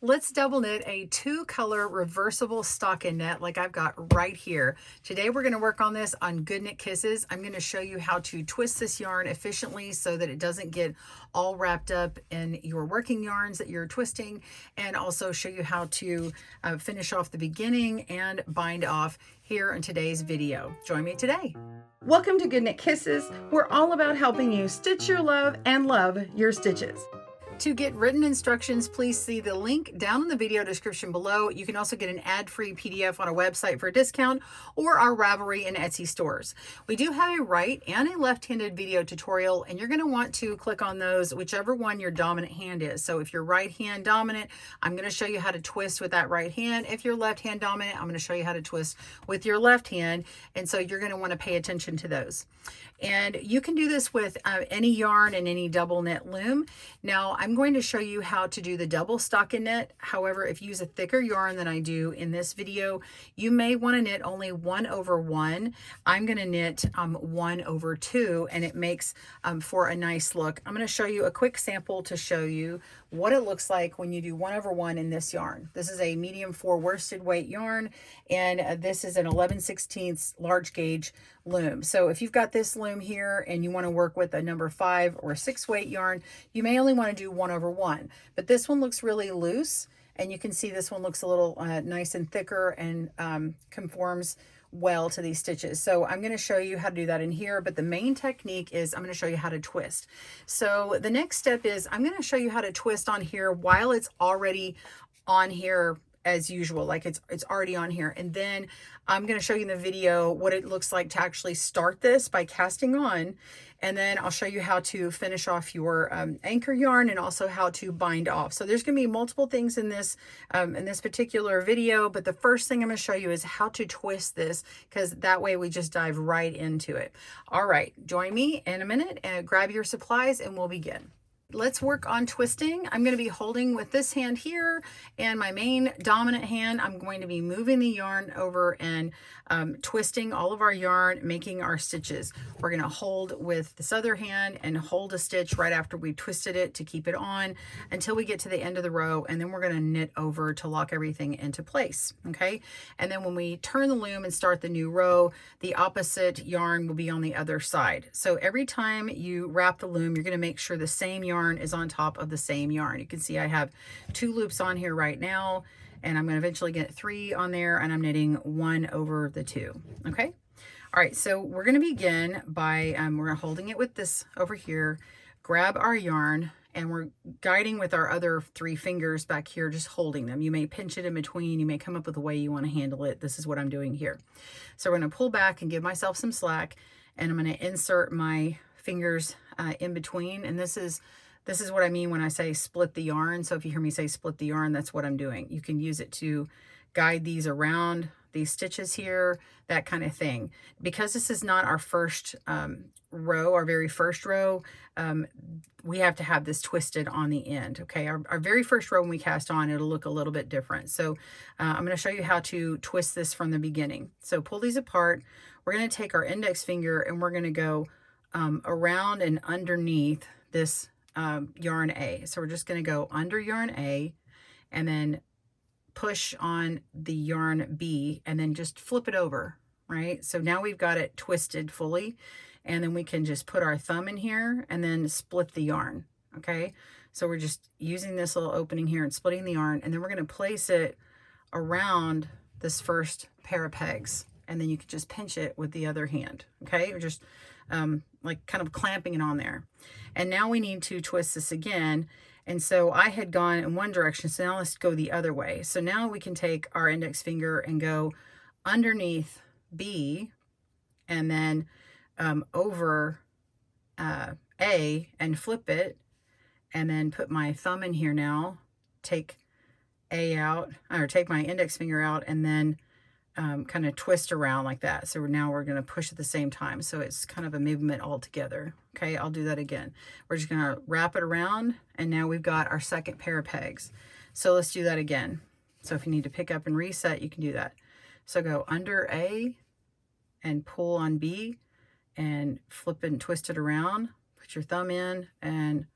Let's double knit a 2-color reversible stockinette like I've got right here. Today we're going to work on this on GoodKnit Kisses. I'm going to show you how to twist this yarn efficiently so that it doesn't get all wrapped up in your working yarns that you're twisting, and also show you how to finish off the beginning and bind off here in today's video. Join me today. Welcome to GoodKnit Kisses. We're all about helping you stitch your love and love your stitches. To get written instructions, please see the link down in the video description below. You can also get an ad-free PDF on our website for a discount, or our Ravelry and Etsy stores. We do have a right and a left-handed video tutorial, and you're going to want to click on those, whichever one your dominant hand is. So if you're right hand dominant, I'm going to show you how to twist with that right hand. If you're left hand dominant, I'm going to show you how to twist with your left hand. And so you're going to want to pay attention to those. And you can do this with any yarn and any double knit loom. Now I'm going to show you how to do the double stockinette. However, if you use a thicker yarn than I do in this video, you may want to knit only 1/1. I'm going to knit 1/2, and it makes for a nice look. I'm going to show you a quick sample to show you what it looks like when you do 1/1 in this yarn. This is a medium 4 worsted weight yarn, and this is an 11/16 large gauge loom. So if you've got this loom here and you want to work with a number 5 or 6 weight yarn, you may only want to do 1/1. But this one looks really loose, and you can see this one looks a little nice and thicker and conforms well to these stitches. So I'm going to show you how to do that in here, but the main technique is I'm going to show you how to twist. So the next step is I'm going to show you how to twist on here while it's already on here as usual, like it's already on here. And then I'm going to show you in the video what it looks like to actually start this by casting on, and then I'll show you how to finish off your anchor yarn, and also how to bind off. So there's going to be multiple things in this particular video, but the first thing I'm going to show you is how to twist this, because that way we just dive right into it. All right, join me in a minute and grab your supplies and we'll begin. Let's work on twisting. I'm going to be holding with this hand here, and my main dominant hand, I'm going to be moving the yarn over and twisting all of our yarn, making our stitches. We're going to hold with this other hand and hold a stitch right after we twisted it to keep it on until we get to the end of the row, and then we're going to knit over to lock everything into place. Okay, and then when we turn the loom and start the new row, the opposite yarn will be on the other side. So every time you wrap the loom, you're going to make sure the same yarn is on top of the same yarn. You can see I have 2 loops on here right now, and I'm going to eventually get 3 on there, and I'm knitting 1/2. Okay, all right, so we're going to begin by we're holding it with this over here, grab our yarn, and we're guiding with our other 3 fingers back here, just holding them. You may pinch it in between, you may come up with a way you want to handle it. This is what I'm doing here. So we're going to pull back and give myself some slack, and I'm going to insert my fingers in between, and this is what I mean when I say split the yarn. So if you hear me say split the yarn, that's what I'm doing. You can use it to guide these around these stitches here, that kind of thing. Because this is not our first row, our very first row, we have to have this twisted on the end. Okay, our very first row when we cast on, it'll look a little bit different. So I'm going to show you how to twist this from the beginning. So pull these apart. We're going to take our index finger and we're going to go around and underneath this yarn A. So we're just going to go under yarn A and then push on the yarn B and then just flip it over, right? So now we've got it twisted fully, and then we can just put our thumb in here and then split the yarn. Okay, so we're just using this little opening here and splitting the yarn, and then we're going to place it around this first pair of pegs, and then you can just pinch it with the other hand. Okay, or just like kind of clamping it on there. And now we need to twist this again. And so I had gone in one direction, so now let's go the other way. So now we can take our index finger and go underneath B, and then over A and flip it, and then put my thumb in here now, take A out, or take my index finger out, and then kind of twist around like that. So now we're going to push at the same time. So it's kind of a movement all together. Okay, I'll do that again. We're just going to wrap it around, and now we've got our second pair of pegs. So let's do that again. So if you need to pick up and reset, you can do that. So go under A and pull on B and flip it and twist it around. Put your thumb in and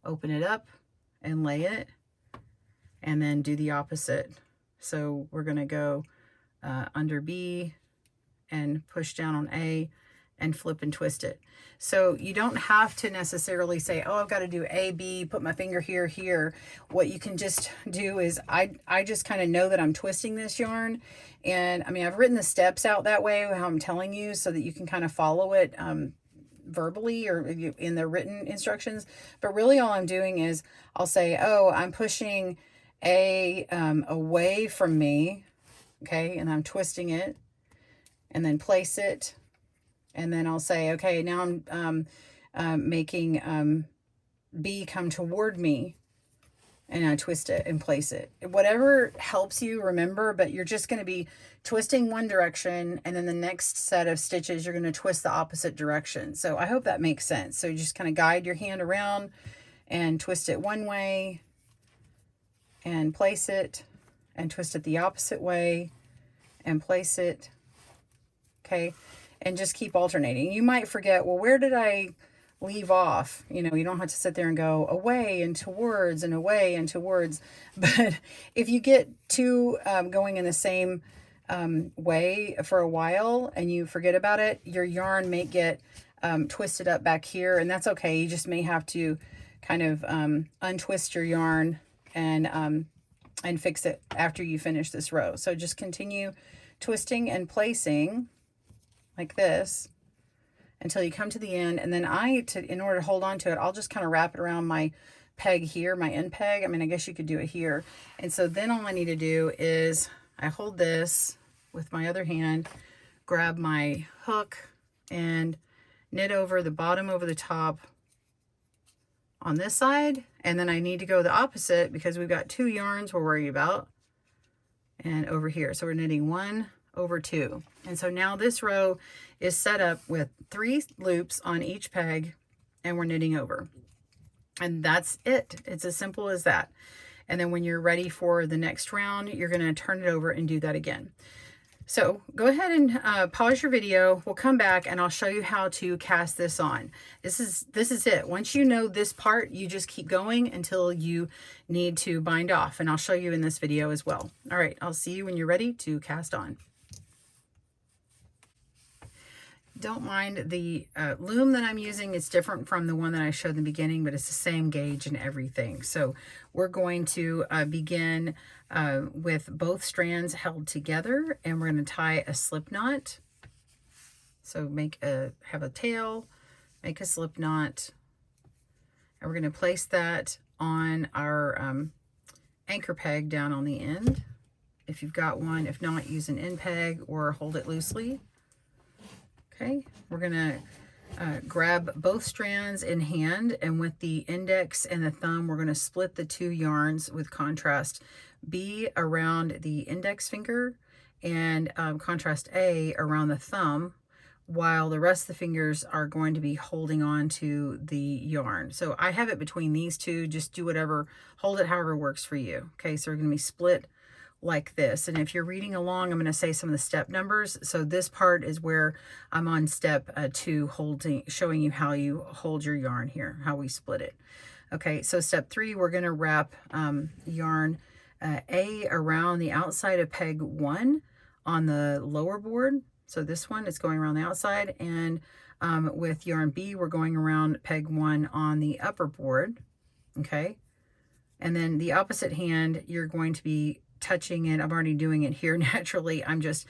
open it up and lay it. and then do the opposite. So we're going to go under B and push down on A and flip and twist it. So you don't have to necessarily say, oh, I've got to do A, B, put my finger here, here. What you can just do is I just kind of know that I'm twisting this yarn. And I mean, I've written the steps out that way, how I'm telling you, so that you can kind of follow it verbally or in the written instructions. But really all I'm doing is I'll say, oh, I'm pushing A away from me. Okay, and I'm twisting it and then place it. And then I'll say, okay, now I'm making B come toward me, and I twist it and place it. Whatever helps you remember, but you're just going to be twisting one direction, and then the next set of stitches, you're going to twist the opposite direction. So I hope that makes sense. So you just kind of guide your hand around and twist it one way and place it, and twist it the opposite way and place it. Okay. And just keep alternating. You might forget, well, where did I leave off? You know, you don't have to sit there and go away and towards and away and towards. But if you get two going in the same way for a while and you forget about it, your yarn may get twisted up back here, and that's okay. You just may have to kind of untwist your yarn and fix it after you finish this row. So just continue twisting and placing like this until you come to the end. And then in order to hold on to it, I'll just kind of wrap it around my peg here, my end peg. I mean, I guess you could do it here. And so then all I need to do is I hold this with my other hand, grab my hook and knit over the bottom over the top on this side. And then I need to go the opposite because we've got two yarns we're worried about. And over here. So we're knitting 1 over 2. And so now this row is set up with 3 loops on each peg, and we're knitting over. And that's it. It's as simple as that. And then when you're ready for the next round, you're going to turn it over and do that again. So go ahead and pause your video. We'll come back and I'll show you how to cast this on. This is it. Once you know this part, you just keep going until you need to bind off, and I'll show you in this video as well. All right, I'll see you when you're ready to cast on. Don't mind the loom that I'm using. It's different from the one that I showed in the beginning, but it's the same gauge and everything. So we're going to begin with both strands held together, and we're going to tie a slip knot. So have a tail, make a slip knot, and we're going to place that on our anchor peg down on the end, if you've got one. If not, use an end peg or hold it loosely. Okay, we're going to grab both strands in hand, and with the index and the thumb, we're going to split the 2 yarns with contrast B around the index finger and contrast A around the thumb, while the rest of the fingers are going to be holding on to the yarn. So I have it between these two. Just do whatever, hold it however works for you. Okay, so we're going to be split like this. And if you're reading along, I'm going to say some of the step numbers. So this part is where I'm on step 2, showing you how you hold your yarn here, how we split it. Okay, so step 3, we're going to wrap yarn A around the outside of peg 1 on the lower board. So this one is going around the outside, and with yarn B, we're going around peg 1 on the upper board. Okay, and then the opposite hand, you're going to be touching it. I'm already doing it here naturally. I'm just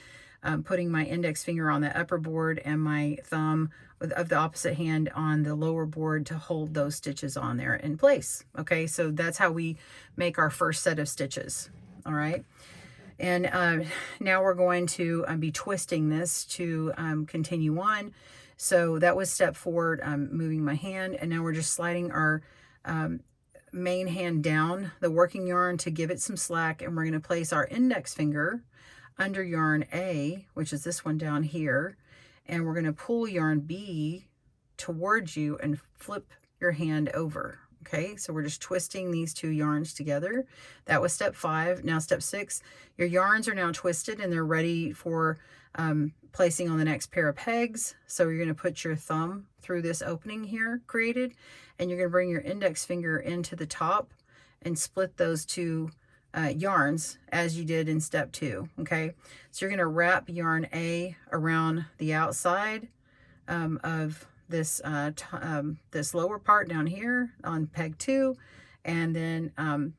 putting my index finger on the upper board and my thumb of the opposite hand on the lower board to hold those stitches on there in place. Okay, so that's how we make our first set of stitches. All right, and now we're going to be twisting this to continue on. So that was step 4, moving my hand, and now we're just sliding our main hand down the working yarn to give it some slack, and we're going to place our index finger under yarn A, which is this one down here, and we're going to pull yarn B towards you and flip your hand over. Okay, so we're just twisting these 2 yarns together. That was step 5. Now step 6, your yarns are now twisted and they're ready for placing on the next pair of pegs. So you're going to put your thumb through this opening here created, and you're going to bring your index finger into the top and split those 2 yarns as you did in step 2. Okay, so you're going to wrap yarn A around the outside of this this lower part down here on peg 2, and then on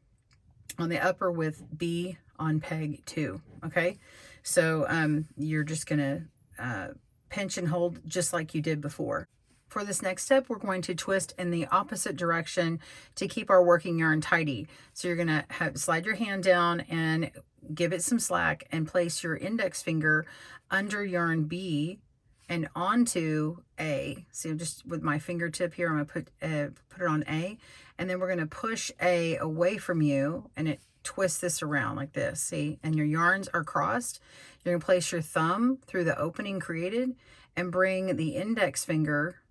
the upper with B on peg 2. Okay, so you're just going to pinch and hold just like you did before. For this next step, we're going to twist in the opposite direction to keep our working yarn tidy. So you're going to slide your hand down and give it some slack and place your index finger under yarn B and onto A. So just with my fingertip here, I'm going to put it on A, and then we're going to push A away from you, and it twists this around like this. See, and your yarns are crossed. You're going to place your thumb through the opening created and bring the index finger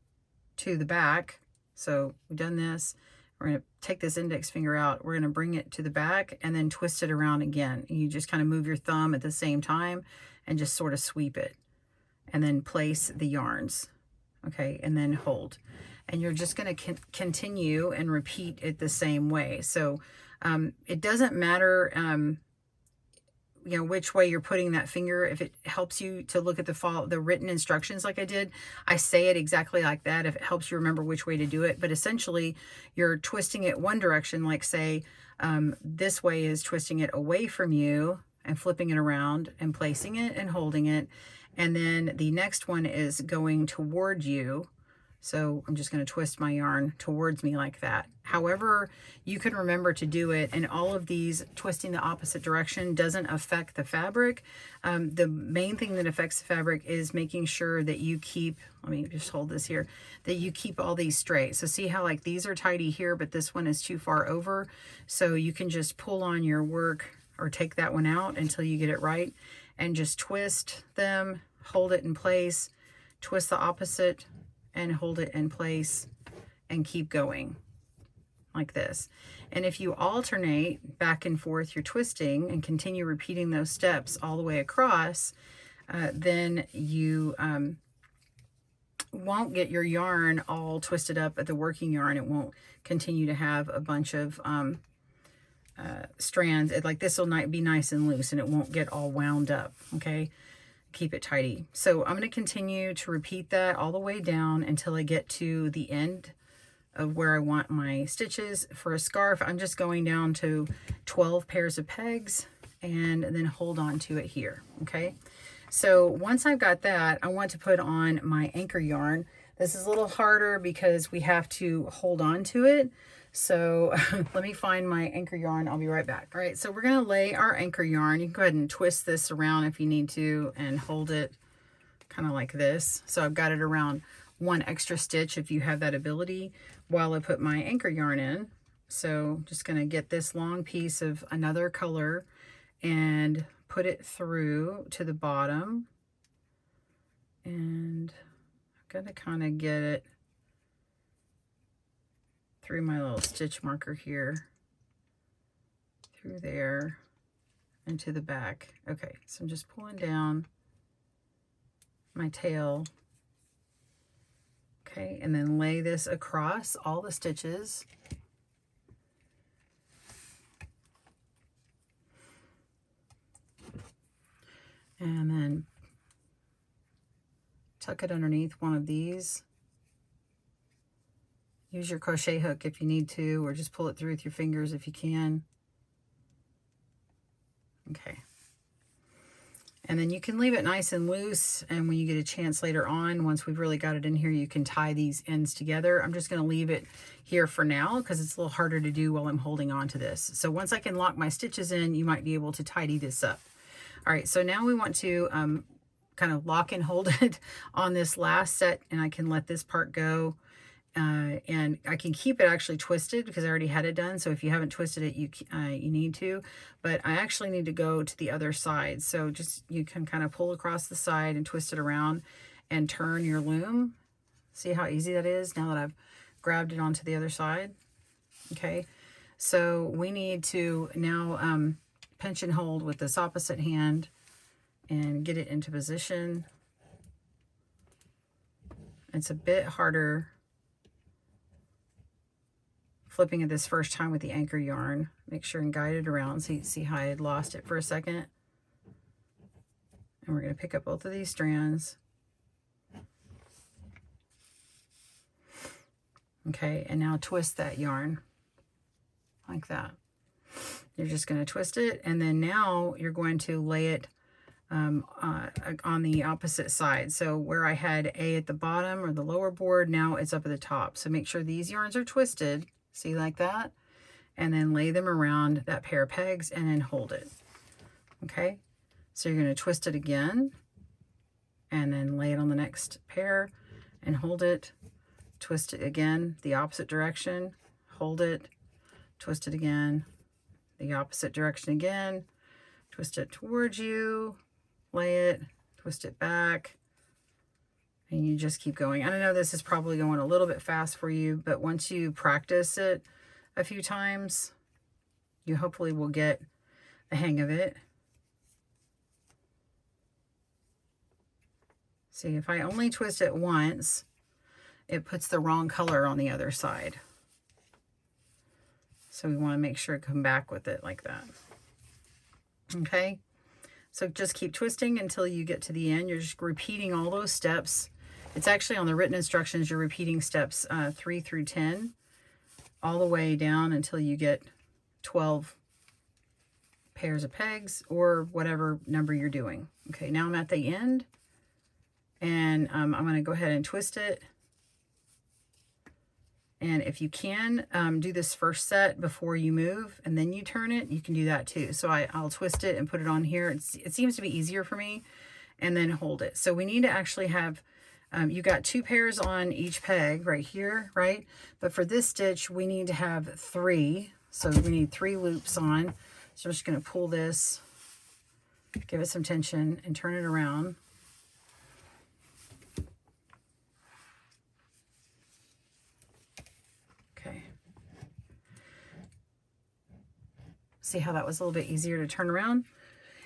to the back. So we've done this. We're going to take this index finger out. We're going to bring it to the back and then twist it around again. You just kind of move your thumb at the same time and just sort of sweep it, and then place the yarns. Okay, and then hold. And you're just going to continue and repeat it the same way. So it doesn't matter you know, which way you're putting that finger. If it helps you to look at the written instructions like I did, I say it exactly like that if it helps you remember which way to do it. But essentially, you're twisting it one direction, like say this way is twisting it away from you and flipping it around and placing it and holding it. And then the next one is going toward you. So I'm just going to twist my yarn towards me like that. However you can remember to do it, and all of these twisting the opposite direction doesn't affect the fabric. The main thing that affects the fabric is making sure that you keep, let me just hold this here, that you keep all these straight. So see how like these are tidy here, but this one is too far over. So you can just pull on your work or take that one out until you get it right, and just twist them, hold it in place, twist the opposite, and hold it in place, and keep going like this. And if you alternate back and forth your twisting and continue repeating those steps all the way across, then you won't get your yarn all twisted up at the working yarn. It won't continue to have a bunch of strands. Like this will be nice and loose, and it won't get all wound up. Okay, keep it tidy. So I'm going to continue to repeat that all the way down until I get to the end of where I want my stitches. For a scarf, I'm just going down to 12 pairs of pegs and then hold on to it here. Okay, so once I've got that, I want to put on my anchor yarn. This is a little harder because we have to hold on to it. So let me find my anchor yarn. I'll be right back. All right, so we're going to lay our anchor yarn. You can go ahead and twist this around if you need to and hold it kind of like this. So I've got it around one extra stitch if you have that ability while I put my anchor yarn in. So just going to get this long piece of another color and put it through to the bottom. And I'm going to kind of get it through my little stitch marker here, through there, and to the back. Okay, so I'm just pulling down my tail. Okay, and then lay this across all the stitches. And then tuck it underneath one of these. Use your crochet hook if you need to, or just pull it through with your fingers if you can. Okay. And then you can leave it nice and loose, and when you get a chance later on, once we've really got it in here, you can tie these ends together. I'm just going to leave it here for now because it's a little harder to do while I'm holding on to this. So once I can lock my stitches in, you might be able to tidy this up. All right, so now we want to kind of lock and hold it on this last set, and I can let this part go. And I can keep it actually twisted because I already had it done. So if you haven't twisted it, you need to. But I actually need to go to the other side. So just you can kind of pull across the side and twist it around and turn your loom. See how easy that is now that I've grabbed it onto the other side. Okay, so we need to now pinch and hold with this opposite hand and get it into position. It's a bit harder flipping it this first time with the anchor yarn. Make sure and guide it around. So you see how I had lost it for a second. And we're going to pick up both of these strands. Okay, and now twist that yarn like that. You're just going to twist it, and then now you're going to lay it on the opposite side. So where I had A at the bottom or the lower board, now it's up at the top. So make sure these yarns are twisted, see, like that, and then lay them around that pair of pegs and then hold it. Okay, so you're going to twist it again and then lay it on the next pair and hold it. Twist it again the opposite direction, hold it, twist it again the opposite direction again, twist it towards you, lay it, twist it back, and you just keep going. I know this is probably going a little bit fast for you, but once you practice it a few times, you hopefully will get the hang of it. See, if I only twist it once, it puts the wrong color on the other side. So we want to make sure to come back with it like that. Okay, so just keep twisting until you get to the end. You're just repeating all those steps. It's actually on the written instructions, you're repeating steps 3 through 10 all the way down until you get 12 pairs of pegs or whatever number you're doing. Okay, now I'm at the end, and I'm going to go ahead and twist it. And if you can, do this first set before you move and then you turn it, you can do that too. So I'll twist it and put it on here. It seems to be easier for me, and then hold it. So we need to actually have, you got 2 pairs on each peg right here, right? But for this stitch, we need to have 3. So we need 3 loops on. So I'm just going to pull this, give it some tension, and turn it around. See how that was a little bit easier to turn around?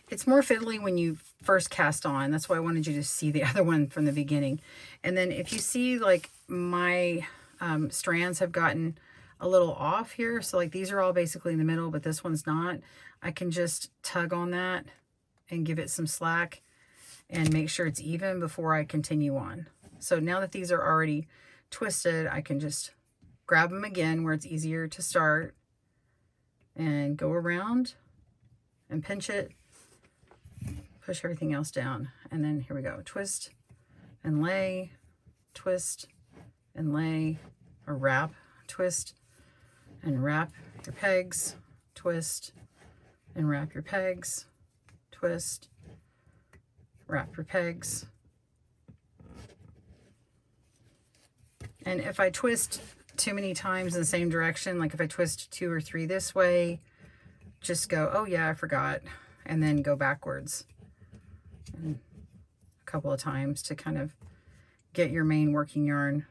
It's more fiddly when you first cast on. That's why I wanted you to see the other one from the beginning. And then if you see, like, my strands have gotten a little off here, so like these are all basically in the middle, but this one's not, I can just tug on that and give it some slack and make sure it's even before I continue on. So now that these are already twisted, I can just grab them again where it's easier to start and go around and pinch it, push everything else down, and then here we go, twist and lay, twist and lay, or wrap, twist and wrap your pegs, twist and wrap your pegs, twist, wrap your pegs. And if I twist too many times in the same direction, like if I twist 2 or 3 this way, just go, oh yeah, I forgot, and then go backwards and a couple of times to kind of get your main working yarn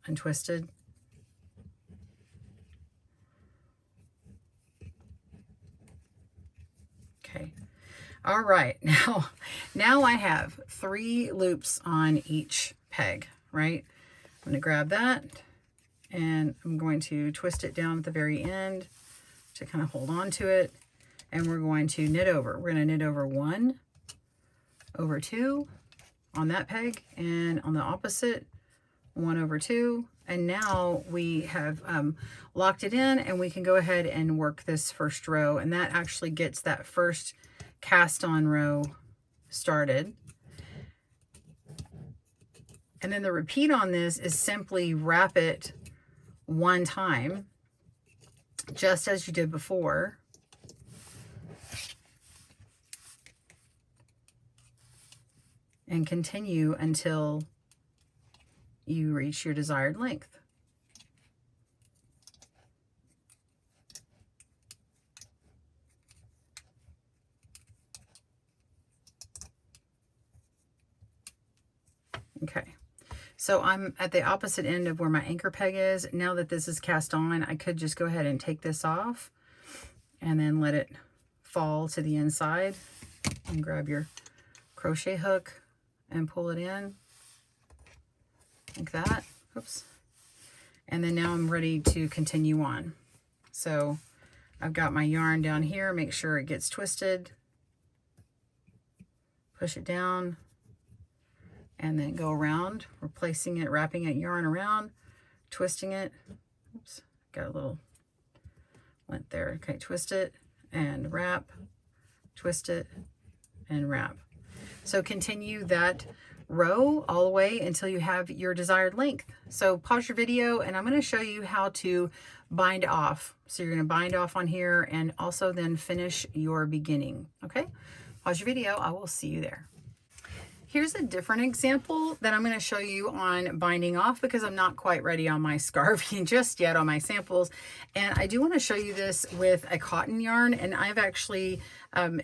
untwisted. Okay, all right, now I have 3 loops on each peg, right? I'm going to grab that, and I'm going to twist it down at the very end to kind of hold on to it, and we're going to knit over. We're going to knit over 1, over 2 on that peg, and on the opposite, 1 over 2, and now we have locked it in, and we can go ahead and work this first row, and that actually gets that first cast on row started. And then the repeat on this is simply wrap it 1 time, just as you did before. And continue until you reach your desired length. Okay. So I'm at the opposite end of where my anchor peg is. Now that this is cast on, I could just go ahead and take this off and then let it fall to the inside, and grab your crochet hook and pull it in like that. Oops. And then now I'm ready to continue on. So I've got my yarn down here, make sure it gets twisted, push it down, and then go around, replacing it, wrapping it yarn around, twisting it. Oops, got a little lint there. Okay, twist it and wrap, twist it and wrap. So continue that row all the way until you have your desired length. So pause your video and I'm going to show you how to bind off. So you're going to bind off on here and also then finish your beginning. Okay, pause your video. I will see you there. Here's a different example that I'm going to show you on binding off because I'm not quite ready on my scarfing just yet on my samples. And I do want to show you this with a cotton yarn, and I've actually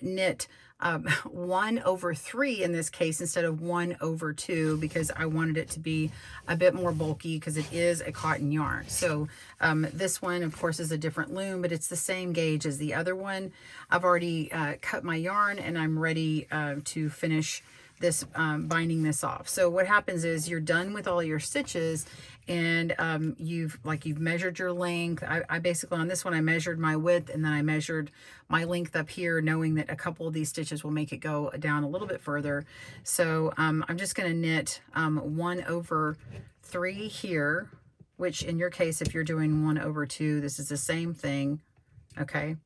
knit 1/3 in this case instead of 1/2 because I wanted it to be a bit more bulky because it is a cotton yarn. So this one of course is a different loom, but it's the same gauge as the other one. I've already cut my yarn and I'm ready to finish this binding this off. So what happens is you're done with all your stitches and you've measured your length. I basically on this one I measured my width and then I measured my length up here, knowing that a couple of these stitches will make it go down a little bit further. So I'm just going to knit 1/3 here, which in your case if you're doing 1/2 this is the same thing. Okay,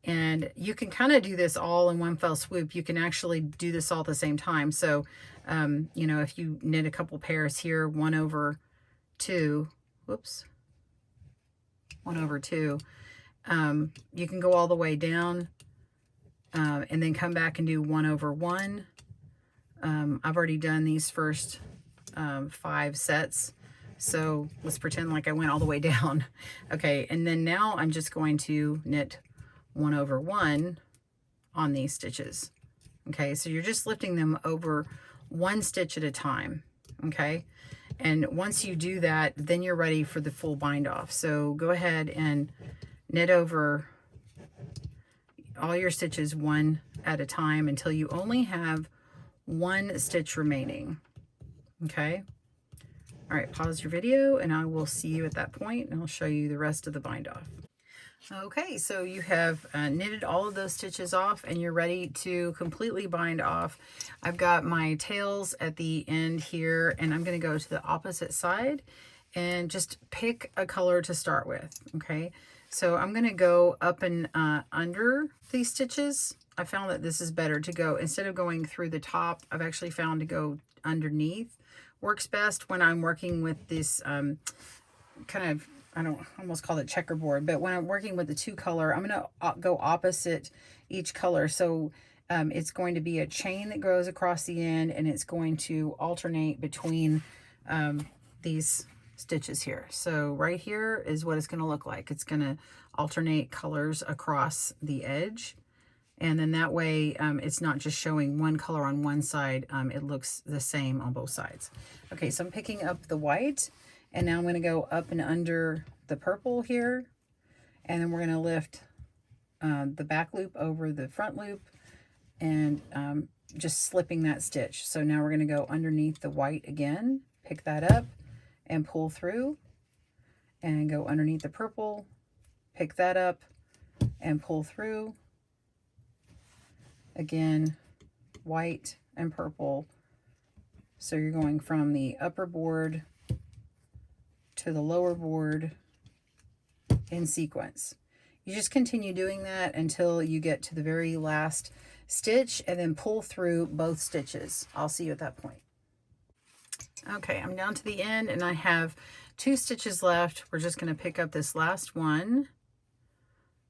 and you can kind of do this all in one fell swoop. You can actually do this all at the same time. So, you know, if you knit a couple pairs here, 1/2, whoops, 1/2, you can go all the way down and then come back and do 1/1. I've already done these first 5 sets. So let's pretend like I went all the way down. Okay, and then now I'm just going to knit 1/1 on these stitches. Okay, so you're just lifting them over one stitch at a time. Okay, and once you do that, then you're ready for the full bind off. So go ahead and knit over all your stitches one at a time until you only have one stitch remaining. Okay, all right, pause your video and I will see you at that point and I'll show you the rest of the bind off. Okay, so you have knitted all of those stitches off and you're ready to completely bind off. I've got my tails at the end here and I'm going to go to the opposite side and just pick a color to start with. Okay, so I'm going to go up and under these stitches. I found that this is better to go, instead of going through the top, I've actually found to go underneath works best when I'm working with this kind of, I don't almost call it checkerboard, but when I'm working with the 2 color, I'm going to go opposite each color. So it's going to be a chain that goes across the end and it's going to alternate between these stitches here. So right here is what it's going to look like. It's going to alternate colors across the edge. And then that way it's not just showing one color on one side. It looks the same on both sides. Okay, so I'm picking up the white. And now I'm going to go up and under the purple here. And then we're going to lift the back loop over the front loop and just slipping that stitch. So now we're going to go underneath the white again, pick that up and pull through and go underneath the purple, pick that up and pull through. Again, white and purple. So you're going from the upper board to the lower board in sequence. You just continue doing that until you get to the very last stitch and then pull through both stitches. I'll see you at that point. Okay, I'm down to the end and I have 2 stitches left. We're just going to pick up this last one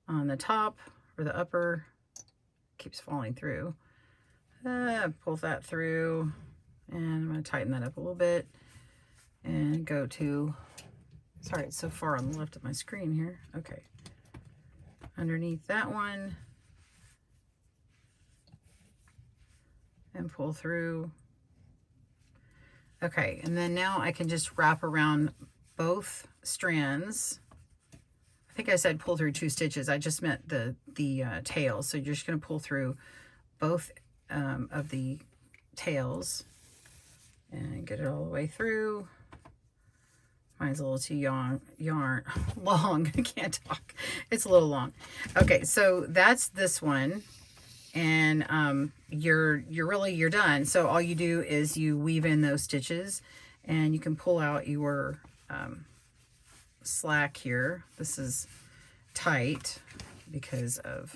on the top or the upper. Keeps falling through. Pull that through and I'm going to tighten that up a little bit and go to, sorry, it's so far on the left of my screen here. Okay, underneath that one and pull through. Okay, and then now I can just wrap around both strands. I think I said pull through 2 stitches. I just meant the tails. So you're just going to pull through both of the tails and get it all the way through. Mine's a little too long. I can't talk. It's a little long. Okay, so that's this one. And you're done. So all you do is you weave in those stitches, and you can pull out your slack here. This is tight because of,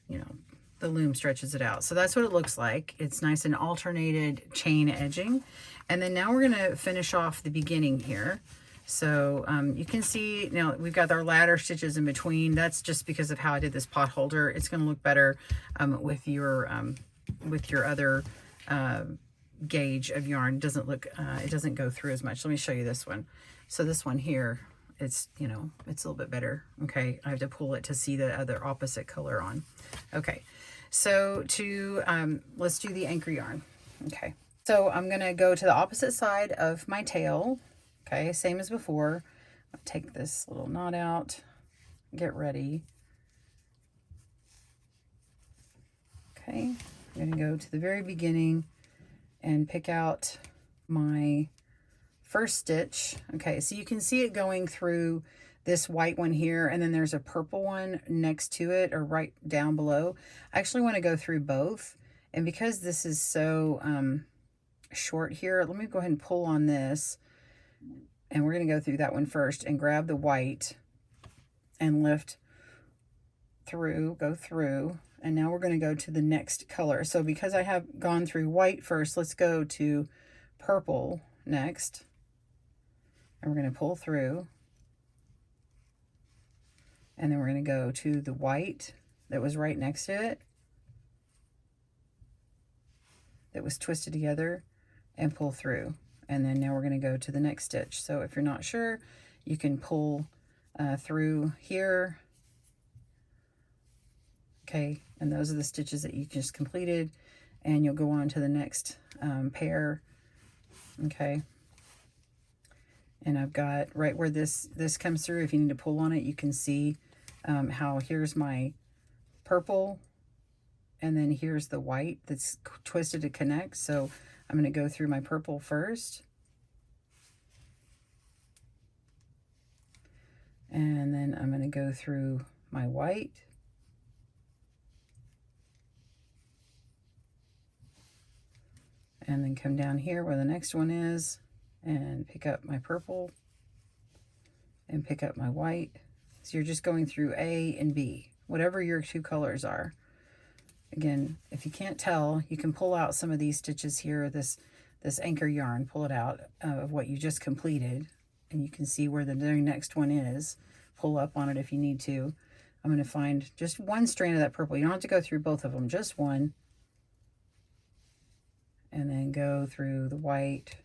you know, the loom stretches it out. So that's what it looks like. It's nice and alternated chain edging. And then now we're going to finish off the beginning here. So you can see now we've got our ladder stitches in between. That's just because of how I did this pot holder. It's going to look better with your other gauge of yarn. It doesn't go through as much. Let me show you this one. So this one here, it's, you know, it's a little bit better. Okay, I have to pull it to see the other opposite color on. Okay, so let's do the anchor yarn. Okay, so I'm going to go to the opposite side of my tail. Okay, same as before. I'll take this little knot out, get ready. Okay, I'm going to go to the very beginning and pick out my first stitch. Okay, so you can see it going through this white one here, and then there's a purple one next to it or right down below. I actually want to go through both, and because this is so short here, let me go ahead and pull on this. And we're going to go through that one first and grab the white and lift through, go through. And now we're going to go to the next color. So because I have gone through white first, let's go to purple next. And we're going to pull through. And then we're going to go to the white that was right next to it, that was twisted together, and pull through. And then now we're going to go to the next stitch. So if you're not sure, you can pull through here. Okay, and those are the stitches that you just completed, and you'll go on to the next pair. Okay, and I've got right where this comes through. If you need to pull on it, you can see how here's my purple, and then here's the white that's twisted to connect. So I'm going to go through my purple first. And then I'm going to go through my white. And then come down here where the next one is and pick up my purple and pick up my white. So you're just going through A and B, whatever your two colors are. Again, if you can't tell, you can pull out some of these stitches here, this anchor yarn, pull it out of what you just completed, and you can see where the very next one is. Pull up on it if you need to. I'm going to find just one strand of that purple. You don't have to go through both of them, just one. And then go through the white,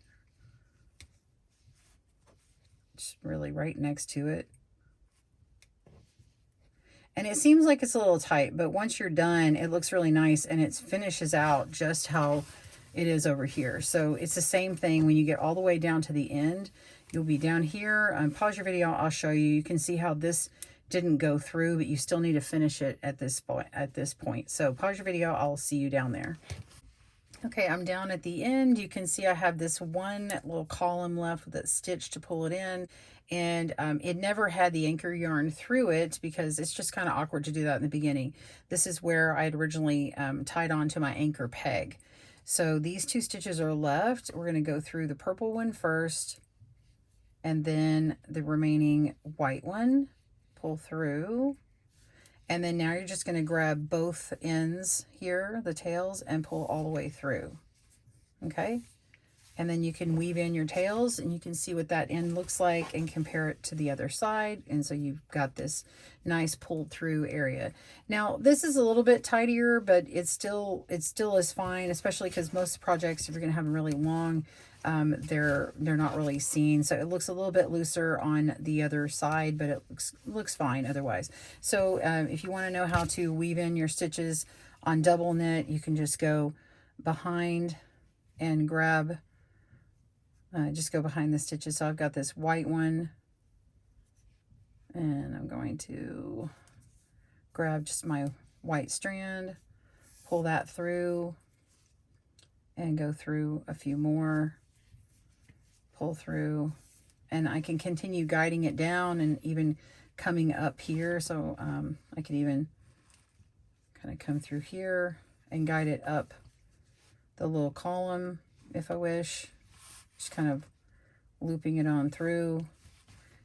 just really right next to it. And it seems like it's a little tight, but once you're done, it looks really nice, and it finishes out just how it is over here. So it's the same thing when you get all the way down to the end. You'll be down here. Pause your video, I'll show you. You can see how this didn't go through, but you still need to finish it at this point. So pause your video, I'll see you down there. Okay, I'm down at the end. You can see I have this one little column left with that stitch to pull it in. And it never had the anchor yarn through it because it's just kind of awkward to do that in the beginning. This is where I had originally tied on to my anchor peg. So these two stitches are left. We're going to go through the purple one first, and then the remaining white one, pull through. And then now you're just going to grab both ends here, the tails, and pull all the way through. Okay? And then you can weave in your tails, and you can see what that end looks like and compare it to the other side. And so you've got this nice pulled through area. Now this is a little bit tidier, but it still is fine, especially because most projects, if you're going to have them really long, they're not really seen. So it looks a little bit looser on the other side, but it looks fine otherwise. So if you want to know how to weave in your stitches on double knit, you can just go behind and grab. Just go behind the stitches. So I've got this white one, and I'm going to grab just my white strand, pull that through, and go through a few more, pull through, and I can continue guiding it down and even coming up here. So I can even kind of come through here and guide it up the little column if I wish. Just kind of looping it on through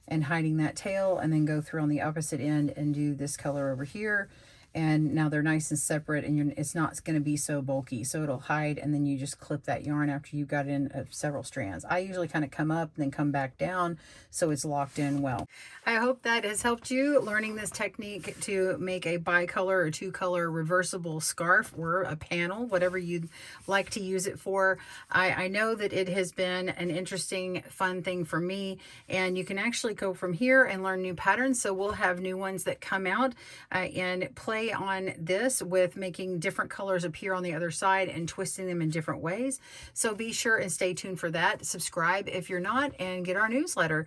and hiding that tail, and then go through on the opposite end and do this color over here. And now they're nice and separate, and it's not going to be so bulky, so it'll hide, and then you just clip that yarn after you've got in several strands. I usually kind of come up and then come back down so it's locked in well. I hope that has helped you learning this technique to make a bicolor or two-color reversible scarf or a panel, whatever you'd like to use it for. I know that it has been an interesting, fun thing for me, and you can actually go from here and learn new patterns. So we'll have new ones that come out and play on this with making different colors appear on the other side and twisting them in different ways. So be sure and stay tuned for that. Subscribe if you're not, and get our newsletter.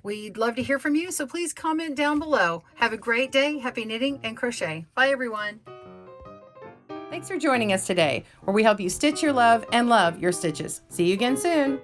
We'd love to hear from you, so please comment down below. Have a great day. Happy knitting and crochet. Bye, everyone. Thanks for joining us today, where we help you stitch your love and love your stitches. See you again soon.